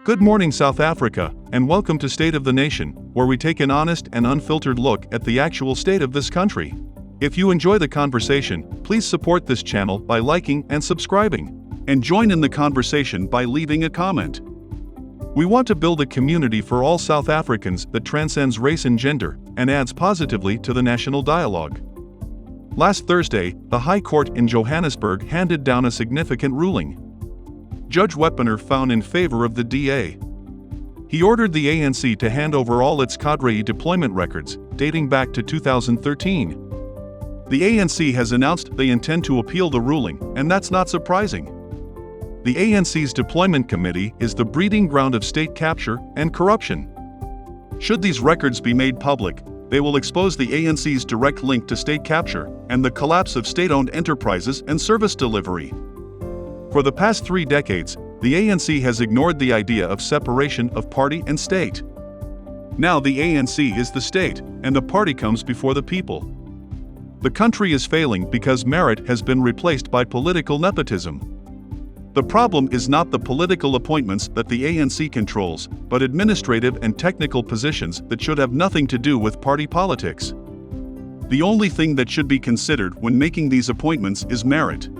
Good morning, South Africa, and welcome to State of the Nation, where we take an honest and unfiltered look at the actual state of this country. If you enjoy the conversation, please support this channel by liking and subscribing, and join in the conversation by leaving a comment. We want to build a community for all South Africans that transcends race and gender, and adds positively to the national dialogue. Last Thursday, the High Court in Johannesburg handed down a significant ruling. Judge Wepener found in favor of the DA. He ordered the ANC to hand over all its Cadre deployment records, dating back to 2013. The ANC has announced they intend to appeal the ruling, and that's not surprising. The ANC's deployment committee is the breeding ground of state capture and corruption. Should these records be made public, they will expose the ANC's direct link to state capture and the collapse of state-owned enterprises and service delivery. For the past 3 decades, the ANC has ignored the idea of separation of party and state. Now the ANC is the state, and the party comes before the people. The country is failing because merit has been replaced by political nepotism. The problem is not the political appointments that the ANC controls, but administrative and technical positions that should have nothing to do with party politics. The only thing that should be considered when making these appointments is merit.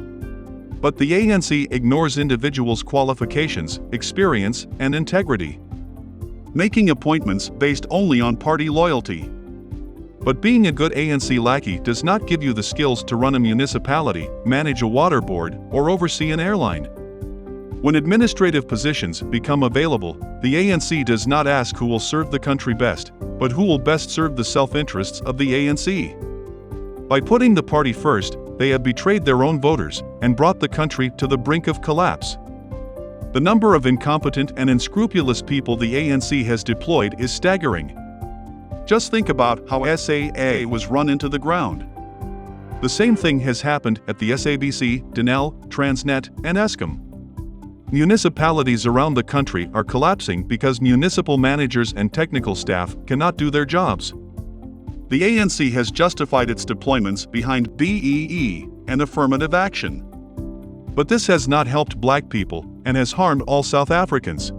But the ANC ignores individuals' qualifications, experience, and integrity, making appointments based only on party loyalty. But being a good ANC lackey does not give you the skills to run a municipality, manage a water board, or oversee an airline. When administrative positions become available, the ANC does not ask who will serve the country best, but who will best serve the self-interests of the ANC. By putting the party first, they have betrayed their own voters and brought the country to the brink of collapse. The number of incompetent and unscrupulous people the ANC has deployed is staggering. Just think about how SAA was run into the ground. The same thing has happened at the SABC, Denel, Transnet, and Eskom. Municipalities around the country are collapsing because municipal managers and technical staff cannot do their jobs. The ANC has justified its deployments behind BEE and affirmative action. But this has not helped black people and has harmed all South Africans.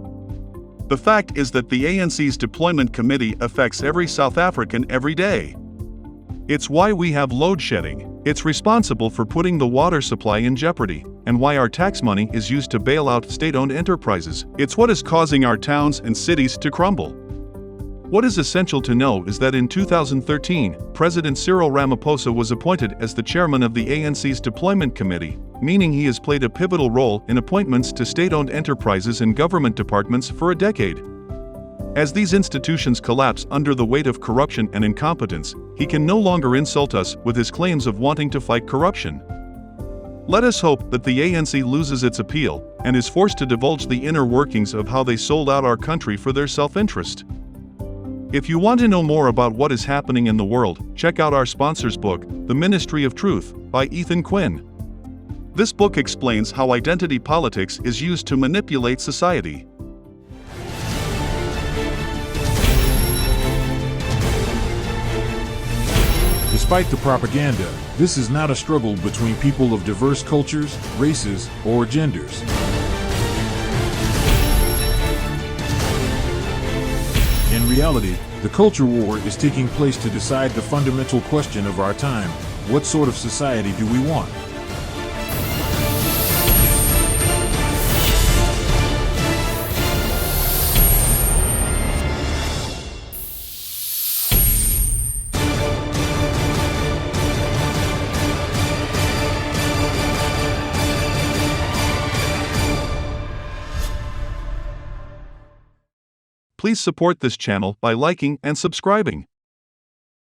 The fact is that the ANC's deployment committee affects every South African every day. It's why we have load shedding, it's responsible for putting the water supply in jeopardy, and why our tax money is used to bail out state-owned enterprises. It's what is causing our towns and cities to crumble. What is essential to know is that in 2013, President Cyril Ramaphosa was appointed as the chairman of the ANC's deployment committee, meaning he has played a pivotal role in appointments to state-owned enterprises and government departments for a decade. As these institutions collapse under the weight of corruption and incompetence, he can no longer insult us with his claims of wanting to fight corruption. Let us hope that the ANC loses its appeal and is forced to divulge the inner workings of how they sold out our country for their self-interest. If you want to know more about what is happening in the world, check out our sponsor's book, The Ministry of Truth, by Ethan Quinn. This book explains how identity politics is used to manipulate society. Despite the propaganda, this is not a struggle between people of diverse cultures, races, or genders. In reality, the culture war is taking place to decide the fundamental question of our time: what sort of society do we want? Please support this channel by liking and subscribing.